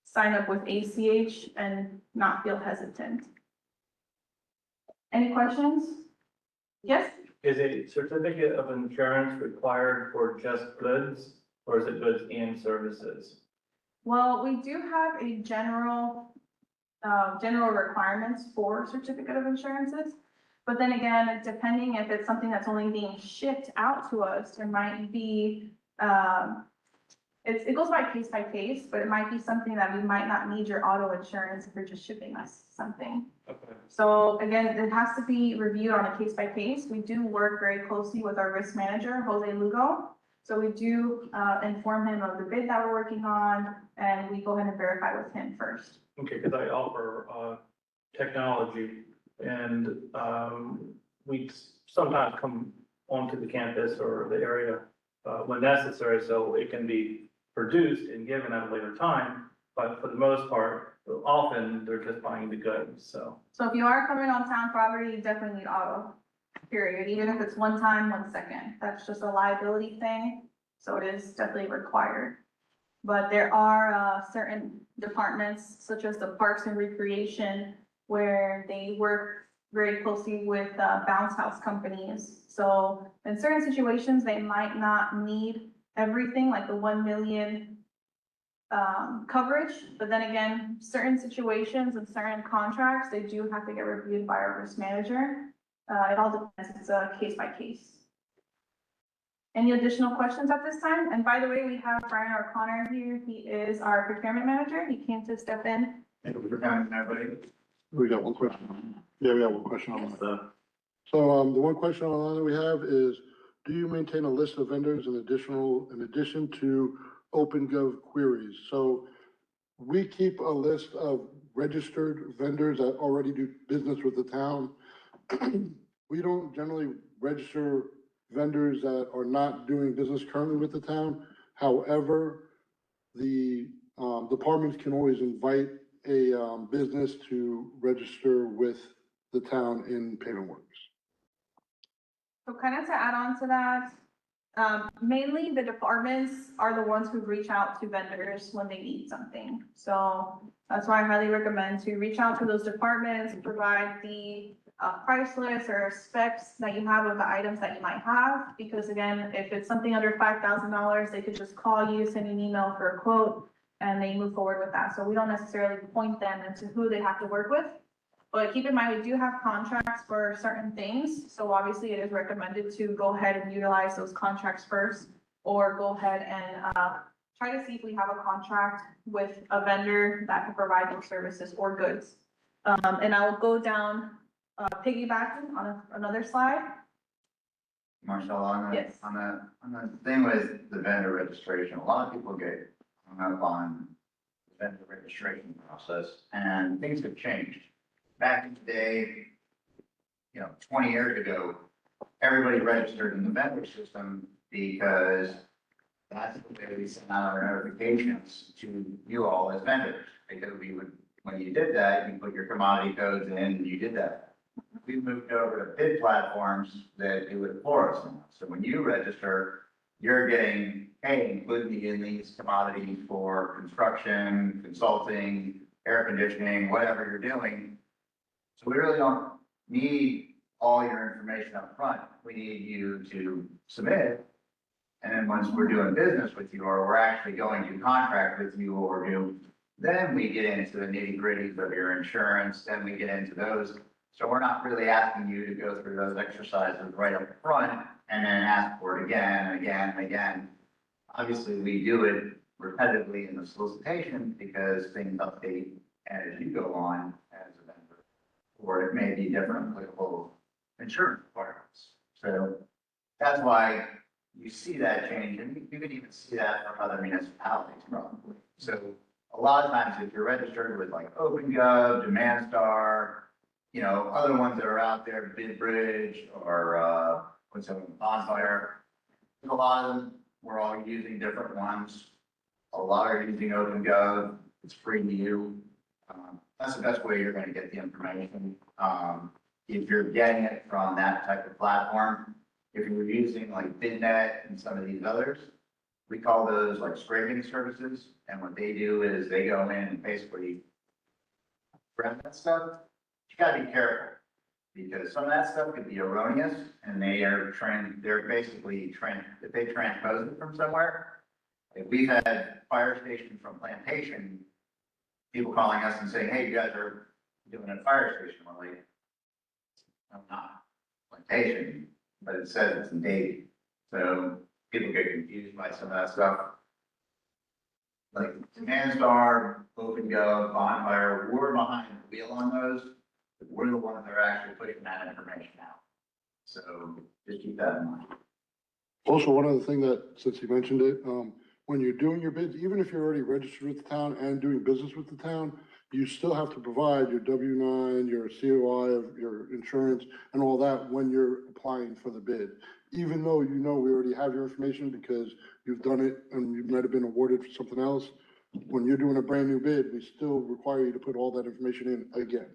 sign up with ACH and not feel hesitant. Any questions? Yes? Is a certificate of insurance required for just goods, or is it goods and services? Well, we do have a general requirements for certificate of insurances. But then again, depending if it's something that's only being shipped out to us, there might be, it goes by case, but it might be something that we might not need your auto insurance if you're just shipping us something. Okay. So again, it has to be reviewed on a case by case. We do work very closely with our risk manager, Jose Lugo. So we do inform him of the bid that we're working on, and we go ahead and verify with him first. Okay, because I offer technology, and we sometimes come onto the campus or the area when necessary, so it can be produced and given at a later time. But for the most part, often they're just buying the goods, so. So if you are coming on town property, you definitely need auto, period, even if it's 1 time, 1 second. That's just a liability thing, so it is definitely required. But there are certain departments, such as the Parks and Recreation, where they work very closely with bounce house companies. So in certain situations, they might not need everything, like the 1 million coverage, but then again, certain situations and certain contracts, they do have to get reviewed by our risk manager. It all depends, it's a case by case. Any additional questions at this time? And by the way, we have Brian O'Connor here. He is our procurement manager. He came to step in. Thank you for coming, everybody. We got one question. Yeah, we got one question on that. So, So, the one question online that we have is, do you maintain a list of vendors in addition to OpenGov queries? So we keep a list of registered vendors that already do business with the town. We don't generally register vendors that are not doing business currently with the town. However, the departments can always invite a business to register with the town in PaymentWorks. So kind of to add on to that, mainly the departments are the ones who reach out to vendors when they need something. So that's why I highly recommend to reach out to those departments, provide the price list or specs that you have of the items that you might have. Because again, if it's something under $5,000, they could just call you, send an email for a quote, and they move forward with that. So we don't necessarily point them into who they have to work with. But keep in mind, we do have contracts for certain things. So obviously it is recommended to go ahead and utilize those contracts first, or go ahead and try to see if we have a contract with a vendor that can provide those services or goods. And I will go down piggybacking on another slide. Marcel, on Yes. the thing with the vendor registration, a lot of people get hung up on the vendor registration process, and things have changed. Back in the day, 20 years ago, everybody registered in the vendor system because that's the way we sent out our notifications to you all as vendors. Because when you did that, you put your commodity codes in and you did that. We moved over to bid platforms that do it for us. So when you register, you're getting, hey, include me in these commodities for construction, consulting, air conditioning, whatever you're doing. So we really don't need all your information up front. We need you to submit And then once we're doing business with you, or we're actually going to contract with you or then we get into the nitty gritties of your insurance, then we get into those. So we're not really asking you to go through those exercises right up front and then ask for it again and again and again. Obviously, we do it repetitively in the solicitation because things update as you go on as a vendor. Or it may be different applicable insurance requirements. So that's why you see that change, and you can even see that from other municipalities probably. So a lot of times if you're registered with like OpenGov, DemandStar, you know, other ones that are out there, BidBridge or what's that, Bonfire, a lot of them, we're all using different ones. A lot are using OpenGov, it's free to you. That's the best way you're gonna get the information. If you're getting it from that type of platform, if you're using like BidNet and some of these others, we call those like scraping services. And what they do is they go in and basically grab that stuff. You gotta be careful because some of that stuff could be erroneous and they're basically if they transpose it from somewhere. If we've had fire station from Plantation, people calling us and saying, hey, you guys are doing a fire station. We're like, I'm not Plantation, but it says it's in Davie. So people get confused by some of that stuff. Like DemandStar, OpenGov, Bonfire, we're behind the wheel on those. But we're the ones that are actually pushing that information out. So just keep that in mind. Also, one other thing that, since you mentioned it, when you're doing your bids, even if you're already registered with the town and doing business with the town, you still have to provide your W-9, your COI, your insurance, and all that when you're applying for the bid. Even though you know we already have your information because you've done it and you might have been awarded for something else, when you're doing a brand new bid, we still require you to put all that information in again.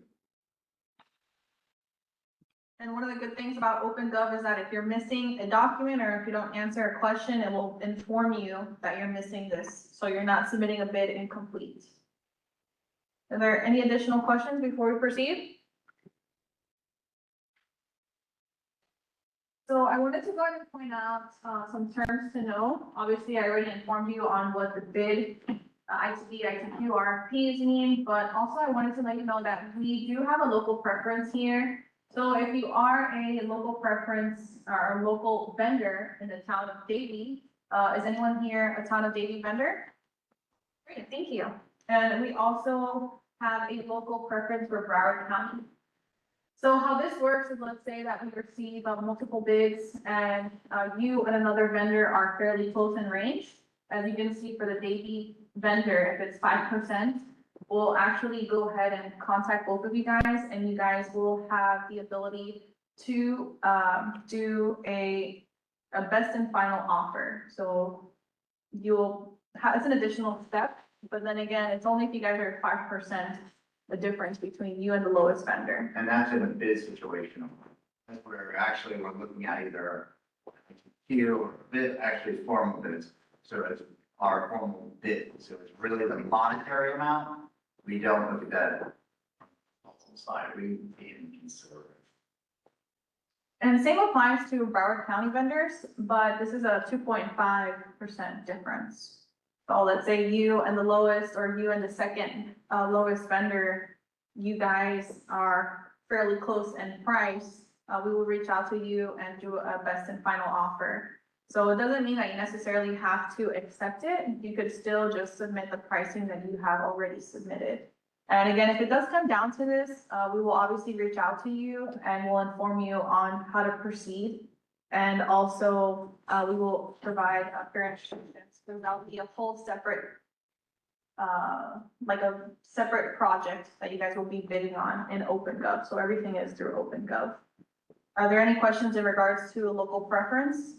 And one of the good things about OpenGov is that if you're missing a document or if you don't answer a question, it will inform you that you're missing this. So you're not submitting a bid incomplete. Are there any additional questions before we proceed? So I wanted to go ahead and point out some terms to know. Obviously, I already informed you on what the bid, ITD, ITQ, RFPs mean, but also I wanted to let you know that we do have a local preference here. So if you are a local preference or a local vendor in the town of Davie, is anyone here a town of Davie vendor? Great, thank you. And we also have a local preference for Broward County. So how this works is, let's say that we receive multiple bids and you and another vendor are fairly close in range. As you can see for the Davie vendor, if it's 5%, we'll actually go ahead and contact both of you guys and you guys will have the ability to do a best and final offer. So you'll have, it's an additional step, but then again, it's only if you guys are 5% the difference between you and the lowest vendor. And that's in a bid situation. That's where actually we're looking at either here or bid, actually formal bids. So it's our formal bid. So it's really the monetary amount. We don't look at that side. We even consider it. And same applies to Broward County vendors, but this is a 2.5% difference. So let's say you and the lowest or you and the second lowest vendor, you guys are fairly close in price. We will reach out to you and do a best and final offer. So it doesn't mean that you necessarily have to accept it. You could still just submit the pricing that you have already submitted. And again, if it does come down to this, we will obviously reach out to you and we'll inform you on how to proceed. And also, we will provide fair instructions. So that'll be a whole separate, like a separate project that you guys will be bidding on in OpenGov. So everything is through OpenGov. Are there any questions in regards to a local preference?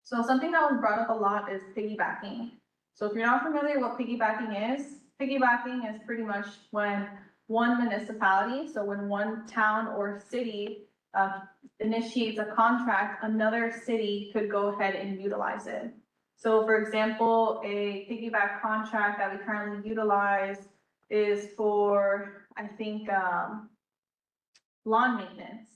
So something that was brought up a lot is piggybacking. So if you're not familiar what piggybacking is pretty much when one municipality, so when one town or city initiates a contract, another city could go ahead and utilize it. So for example, a piggyback contract that we currently utilize is for, I think, lawn maintenance.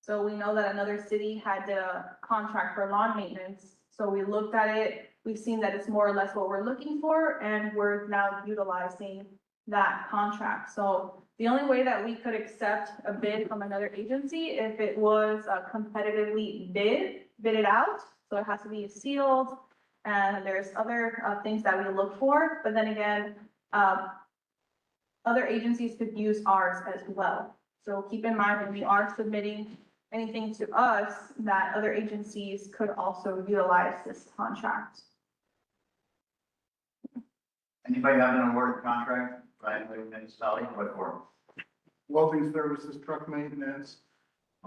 So we know that another city had a contract for lawn maintenance, so we looked at it, we've seen that it's more or less what we're looking for, and we're now utilizing that contract. So the only way that we could accept a bid from another agency, if it was competitively bidded out, so it has to be sealed, and there's other things that we look for, but then again, other agencies could use ours as well. So keep in mind when we are submitting anything to us, that other agencies could also utilize this contract. Anybody have an awarded contract, right, with municipality, what for? Welding services, truck maintenance,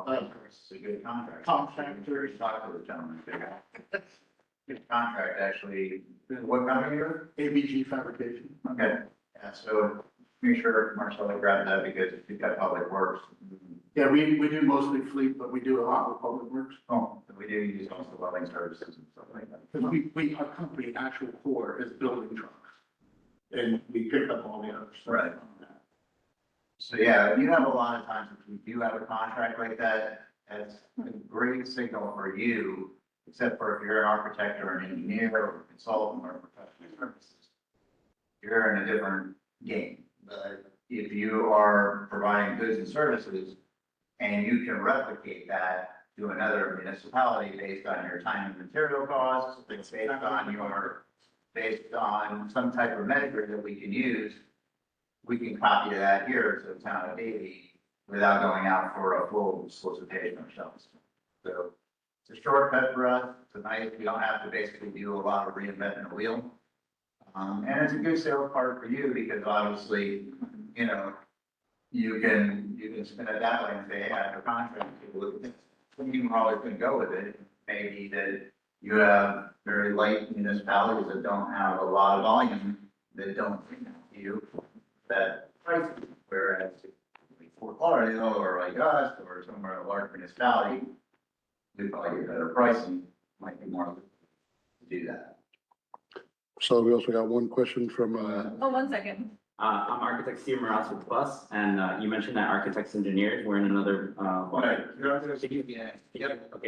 It's a good contract. Contractor. Talk to the gentleman. Good contract, actually. What company are ABG fabrication. you? Okay, yeah, so make sure Marcelo grabbed that because you've got public works. Yeah, we do mostly fleet, but we do a lot with public works. Oh, we do use also welding services and stuff like that. Because our company, actual core is building trucks. And we pick up all the other stuff. Right. So, yeah, you have a lot of times, if you do have a contract like that, that's a great signal for you, except for if you're an architect or an engineer or a consultant or professional services. You're in a different game. But if you are providing goods and services and you can replicate that to another municipality based on your time and material costs, based on some type of measure that we can use, we can copy that here to the Town of Davie without going out for a full solicitation ourselves. So it's a shortcut for us. Tonight, we don't have to basically do a lot of reinventing the wheel. And it's a good sales part for you because obviously, you know, you can spin it that way and say, hey, I have a contract, people look at this. You are always going to go with it. Maybe that you have very light municipalities that don't have a lot of volume, that don't to you that price, whereas Fort Lauderdale or like us or somewhere in a large municipality, we probably get better pricing, might be more to do that. So we also got one question from, Oh, 1 second. I'm architect Steve Morales with Plus, and you mentioned that architects, engineers were in another, Okay,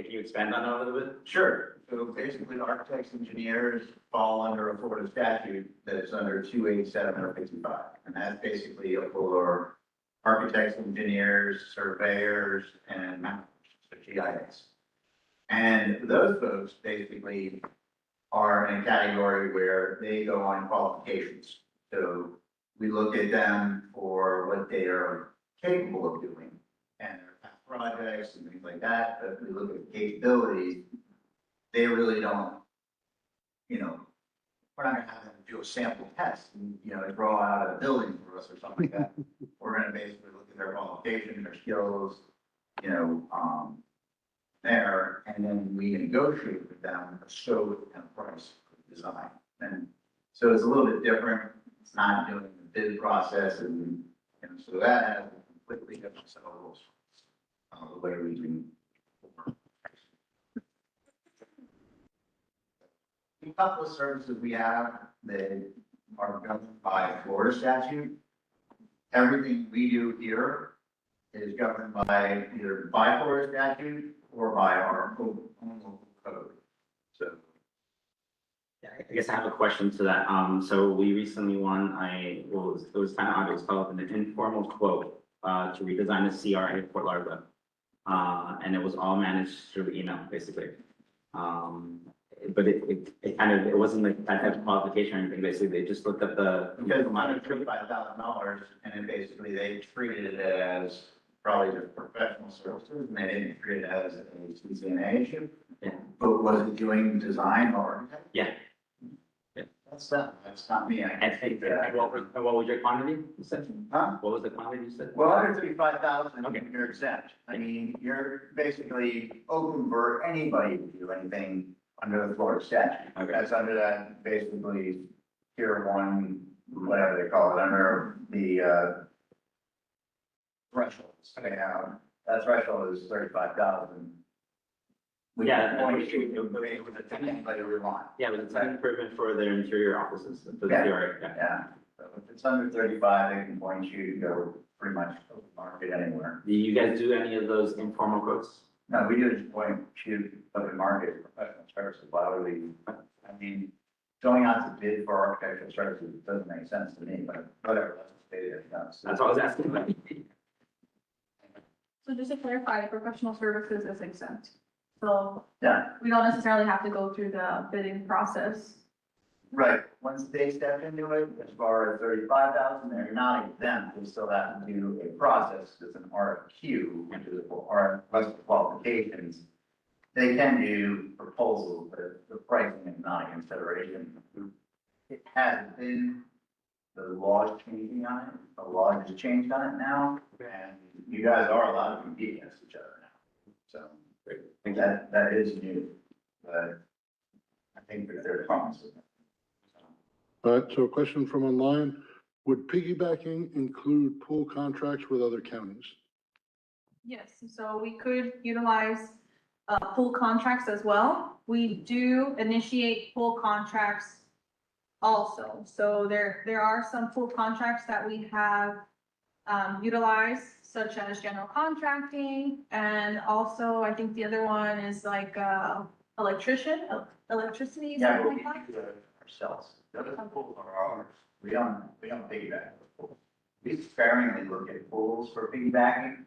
can you expand on that a little bit? Sure. So basically, architects, engineers fall under a Florida statute that's under 287 or 55. And that's basically for architects, engineers, surveyors, and mappers, so GIS. And those folks basically are in a category where they go on qualifications. So we look at them for what they are capable of doing and their past projects and things like that. But we look at capabilities, they really don't, you know, we're not gonna have them do a sample test and, you know, draw out a building for us or something like that. We're gonna basically look at their qualifications, their skills, you know, there, and then we negotiate with them a scope and a price for the design. And so it's a little bit different. It's not doing the bid process and so that has a completely different set of rules. The way we do. A couple of services we have that are governed by Florida statute. Everything we do here is governed by either by Florida statute or by our own local code. So. Yeah, I guess I have a question to that. So we recently won, it was kind of odd, it was called an informal quote, to redesign the CRA at Fort Lauderdale. And it was all managed through email, basically. But it kind of, it wasn't like that type of qualification or anything, basically, they just looked at the. Because $135,000 and then basically they treated it as probably the professional services and they didn't treat it as a CCNA issue. Yeah. But was it doing design or? Yeah. That's not me. I think, and what was your quantity, you said? Huh? What was the quantity you said? Well, under 35,000, Okay. you're exempt. I mean, you're basically open for anybody to do anything under the Florida statute. Okay. That's under that basically tier one, whatever they call it, under the thresholds. That threshold is 35,000. Yeah, Point shoot, anybody we want. Yeah, it was a tenant improvement for their interior offices, for the Yeah. CRA, yeah. Yeah, so if it's under 35, they can point you to go pretty much open market anywhere. Do you guys do any of those informal quotes? No, we do just point to open market professional services. Why would we, I mean, going out to bid for architectural services doesn't make sense to me, but whatever, let's just state it as done. That's all I was asking about. So just to clarify, professional services is exempt. So Yeah, we don't necessarily have to go through the bidding process. right. Once they step into it, as far as 35,000, they're not exempt. They still have to do a process. It's an RFQ, which is a request for qualifications. They can do proposals, but the pricing is not a consideration. It has been, the law is changing on it. The law has changed on it now, and you guys are allowed to compete against each other now. So Great, thank you. that is new, but I think that there's promises. All right, so a question from online, would piggybacking include pool contracts with other counties? Yes, so we could utilize pool contracts as well. We do initiate pool contracts also. So there are some pool contracts that we have utilized, such as general contracting. And also, I think the other one is like electricity, Yeah, something but like that. we do it ourselves. The other pools are ours. We don't piggyback with pools. We sparingly look at pools for piggybacking,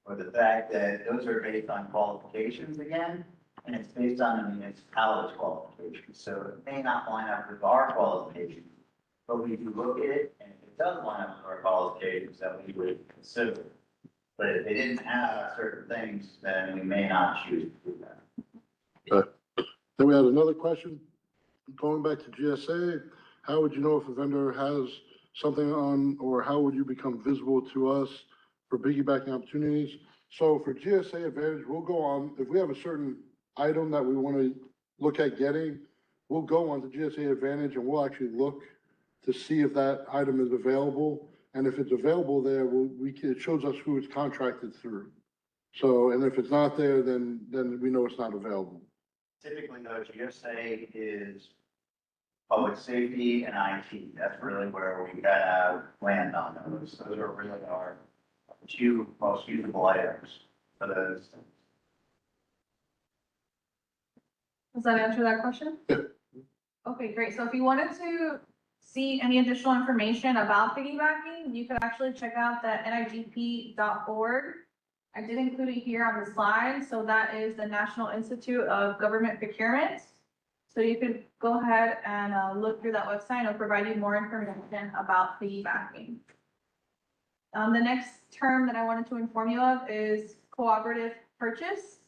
for the fact that those are based on qualifications again, and it's based on the municipality's qualifications. So it may not line up with our qualifications, but we do look at it, and if it does line up with our qualifications, then we would consider it. But if they didn't have certain things, then we may not choose to do that. Then we had another question, going back to GSA, how would you know if a vendor has something on, or how would you become visible to us for piggybacking opportunities? So for GSA Advantage, we'll go on, if we have a certain item that we want to look at getting, we'll go on to GSA Advantage and we'll actually look to see if that item is available. And if it's available there, it shows us who it's contracted through. So, and if it's not there, then we know it's not available. Typically, though, GSA is public safety and IT. That's really where we gotta land on those. Those are really our two most usable items for those. Does that answer that question? Yeah. Okay, great. So if you wanted to see any additional information about piggybacking, you could actually check out the nigp.org. I did include it here on the slide. So that is the National Institute of Government Procurement. So you could go ahead and look through that website. It'll provide you more information about piggybacking. The next term that I wanted to inform you of is cooperative purchase.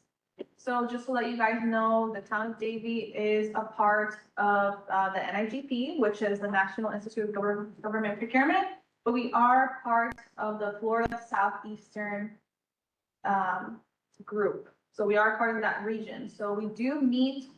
So just to let you guys know, the Town of Davie is a part of the NIGP, which is the National Institute of Government Procurement, but we are part of the Florida Southeastern group. So we are part of that region. So we do meet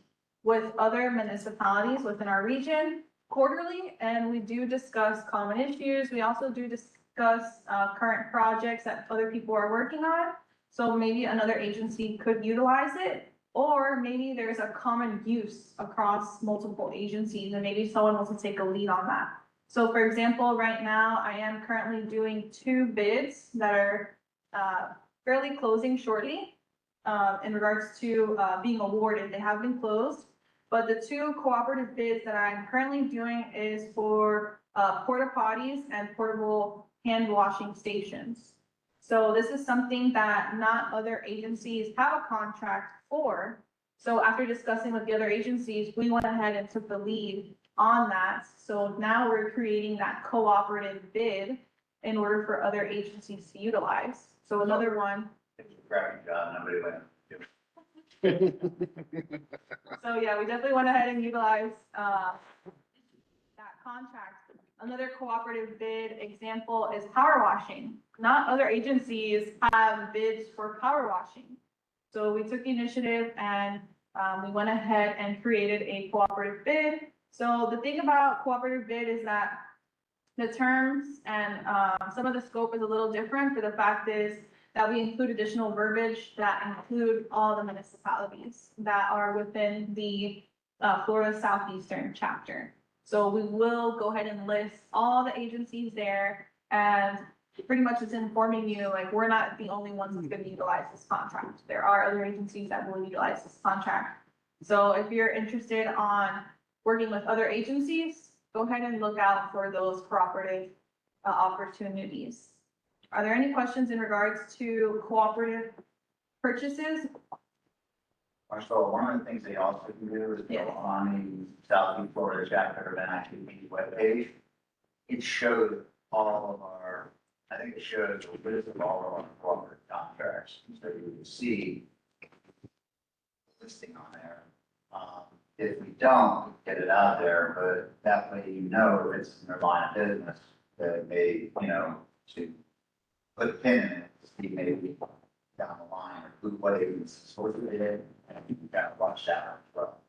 with other municipalities within our region quarterly, and we do discuss common issues. We also do discuss current projects that other people are working on. So maybe another agency could utilize it, or maybe there's a common use across multiple agencies and maybe someone wants to take a lead on that. So for example, right now I am currently doing 2 bids that are fairly closing shortly in regards to being awarded. They have been closed, but the 2 cooperative bids that I'm currently doing is for porta potties and portable hand washing stations. So this is something that not other agencies have a contract for. So after discussing with the other agencies, we went ahead and took the lead on that. So now we're creating that cooperative bid in order for other agencies to utilize. So another one. It's a crappy job, nobody went. So yeah, we definitely went ahead and utilized that contract. Another cooperative bid example is power washing. Not other agencies have bids for power washing. So we took the initiative and we went ahead and created a cooperative bid. So the thing about cooperative bid is that the terms and some of the scope is a little different, for the fact is that we include additional verbiage that include all the municipalities that are within the Florida Southeastern chapter. So we will go ahead and list all the agencies there, and pretty much it's informing you, like, we're not the only ones that's gonna utilize this contract. There are other agencies that will utilize this contract. So if you're interested on working with other agencies, go ahead and look out for those cooperative opportunities. Are there any questions in regards to cooperative purchases? So one of the things they also can do is go on the Southeast Florida chapter of NICP webpage. It shows all of our, I think it shows a list of all of our cooperative contracts, so you can see listing on there. If we don't, get it out there, but that way you know if it's in their line of business, that may, to put a pin in it, see maybe down the line, or what it was supposed to be, and you can kind of watch that as well.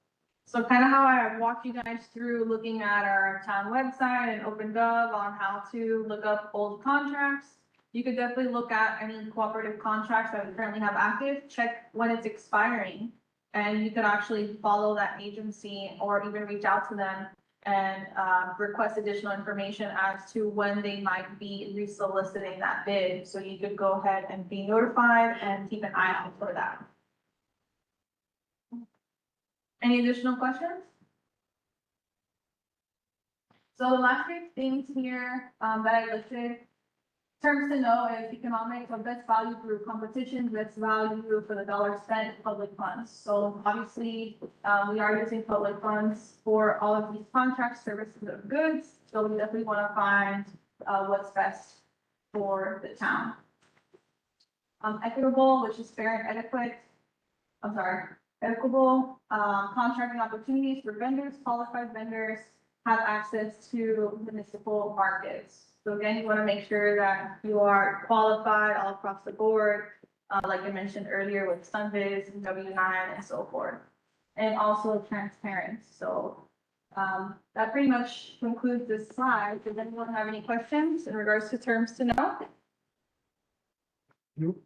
So kind of how I walked you guys through looking at our town website and OpenGov on how to look up old contracts. You could definitely look at any cooperative contracts that we currently have active, check when it's expiring. And you could actually follow that agency or even reach out to them and request additional information as to when they might be resoliciting that bid. So you could go ahead and be notified and keep an eye out for that. Any additional questions? So the last few things here that I listed, terms to know is economics of best value through competition, best value for the dollar spent, public funds. So obviously, we are using public funds for all of these contracts, services, and goods. So we definitely want to find what's best for the town. Equitable, which is fair and adequate. Equitable contracting opportunities for vendors, qualified vendors have access to municipal markets. So again, you want to make sure that you are qualified all across the board, like I mentioned earlier with SunViz and W9 and so forth. And also transparent. So that pretty much concludes this slide. Does anyone have any questions in regards to terms to know? Nope.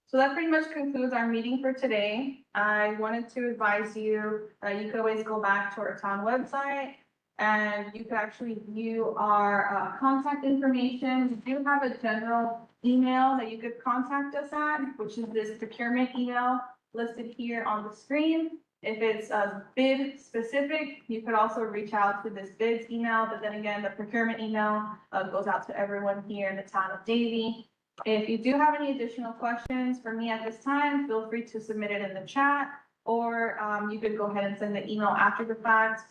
So that pretty much concludes our meeting for today. I wanted to advise you that you could always go back to our town website and you could actually view our contact information. We do have a general email that you could contact us at, which is this procurement email listed here on the screen. If it's bid specific, you could also reach out to this bids email, but then again, the procurement email goes out to everyone here in the town of Davie. If you do have any additional questions for me at this time, feel free to submit it in the chat, or you could go ahead and send the email after the fact.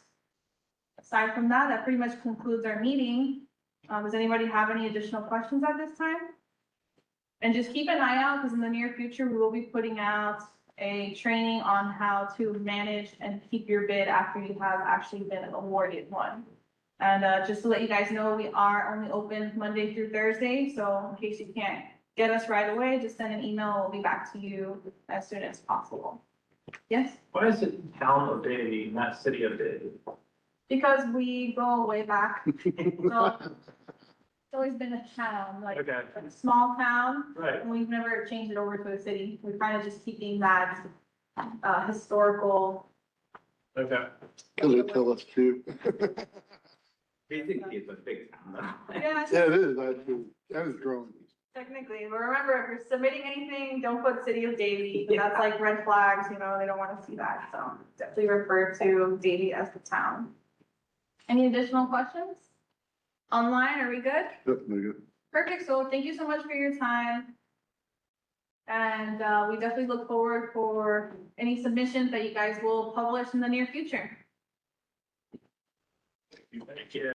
Aside from that, that pretty much concludes our meeting. Does anybody have any additional questions at this time? And just keep an eye out, because in the near future, we will be putting out a training on how to manage and keep your bid after you have actually been awarded one. And just to let you guys know, we are only open Monday through Thursday. So in case you can't get us right away, just send an email. We'll be back to you as soon as possible. Yes? Why is it Town of Davie, not City of Davie? Because we go way back. So it's always been a town, like Okay, a small town. right. And we've never changed it over to a city. We're kind of just keeping that historical. Okay. Cause they tell us to. Basically, it's a big town though. Yeah, Yeah, it is, actually, that is growing. technically, but remember, if you're submitting anything, don't put City of Davie, 'cause that's like red flags, they don't want to see that, so definitely refer to Davie as the town. Any additional questions? Online, are we good? Definitely good. Perfect, so thank you so much for your time. And we definitely look forward for any submissions that you guys will publish in the near future. Thank you.